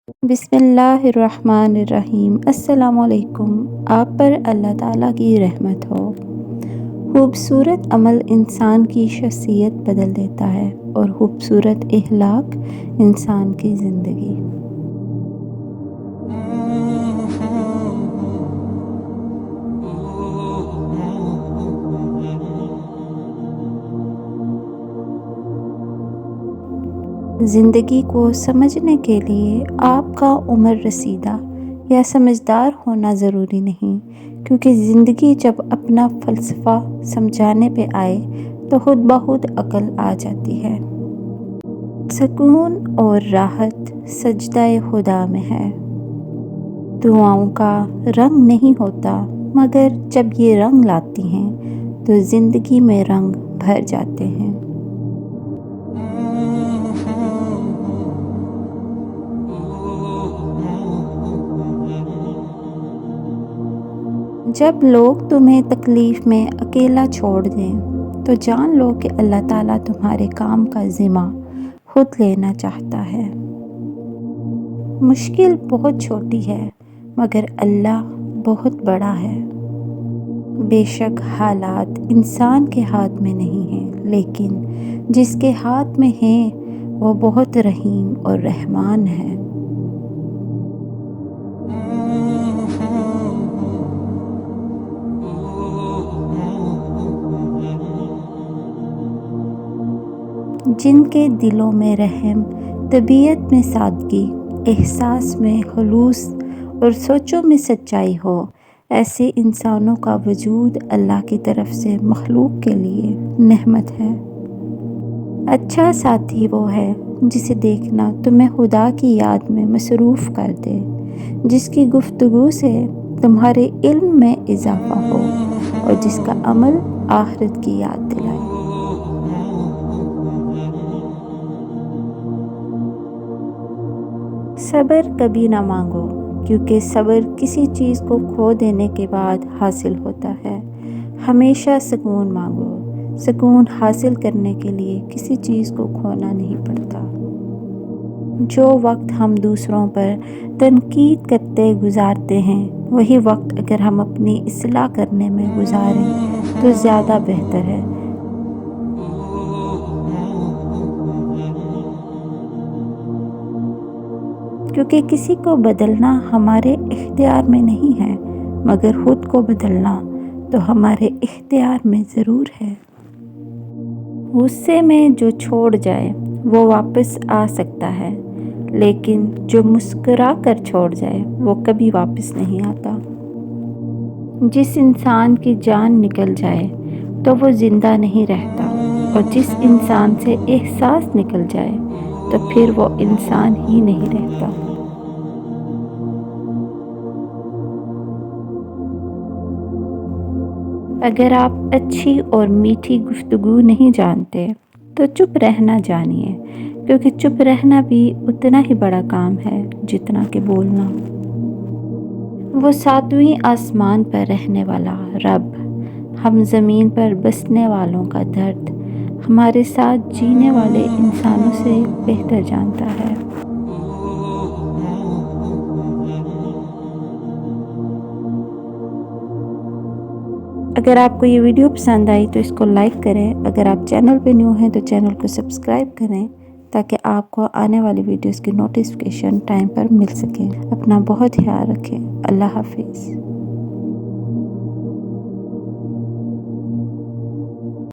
बिस्मिल्लाहिर्रहमानिर्रहीम। अस्सलाम वालेकुम। आप पर अल्लाह ताला की रहमत हो। खूबसूरत अमल इंसान की शख्सियत बदल देता है और खूबसूरत अखलाक इंसान की ज़िंदगी। ज़िंदगी को समझने के लिए आपका उम्र रसीदा या समझदार होना ज़रूरी नहीं, क्योंकि ज़िंदगी जब अपना फ़लसफ़ा समझाने पे आए तो खुद ब खुद अक़ल आ जाती है। सुकून और राहत सजदाए खुदा में है। दुआओं का रंग नहीं होता, मगर जब ये रंग लाती हैं तो ज़िंदगी में रंग भर जाते हैं। जब लोग तुम्हें तकलीफ़ में अकेला छोड़ दें तो जान लो कि अल्लाह ताला तुम्हारे काम का ज़िम्मा खुद लेना चाहता है। मुश्किल बहुत छोटी है, मगर अल्लाह बहुत बड़ा है। बेशक हालात इंसान के हाथ में नहीं हैं, लेकिन जिसके हाथ में हैं वो बहुत रहीम और रहमान है। जिनके दिलों में रहम, तबीयत में सादगी, एहसास में खुलूस और सोचों में सच्चाई हो, ऐसे इंसानों का वजूद अल्लाह की तरफ से मखलूक के लिए नेमत है। अच्छा साथी वो है जिसे देखना तुम्हें खुदा की याद में मसरूफ़ कर दे, जिसकी गुफ्तगू से तुम्हारे इल्म में इजाफ़ा हो और जिसका अमल आखिरत की याद दिलाए। सब्र कभी ना मांगो, क्योंकि सब्र किसी चीज़ को खो देने के बाद हासिल होता है। हमेशा सुकून मांगो। सुकून हासिल करने के लिए किसी चीज़ को खोना नहीं पड़ता। जो वक्त हम दूसरों पर तनकीद करते गुजारते हैं, वही वक्त अगर हम अपनी इस्लाह करने में गुजारें तो ज़्यादा बेहतर है। क्योंकि किसी को बदलना हमारे इख्तियार में नहीं है, मगर खुद को बदलना तो हमारे इख्तियार में ज़रूर है। गुस्से में जो छोड़ जाए वो वापस आ सकता है, लेकिन जो मुस्कुरा कर छोड़ जाए वो कभी वापस नहीं आता। जिस इंसान की जान निकल जाए तो वो ज़िंदा नहीं रहता, और जिस इंसान से एहसास निकल जाए तो फिर वो इंसान ही नहीं रहता। अगर आप अच्छी और मीठी गुफ्तगू नहीं जानते तो चुप रहना जानिए, क्योंकि चुप रहना भी उतना ही बड़ा काम है जितना कि बोलना। वो सातवीं आसमान पर रहने वाला रब हम ज़मीन पर बसने वालों का दर्द हमारे साथ जीने वाले इंसानों से बेहतर जानता है। अगर आपको ये वीडियो पसंद आई तो इसको लाइक करें। अगर आप चैनल पे न्यू हैं तो चैनल को सब्सक्राइब करें, ताकि आपको आने वाली वीडियोस की नोटिफिकेशन टाइम पर मिल सके। अपना बहुत ख्याल रखें। अल्लाह हाफिज़।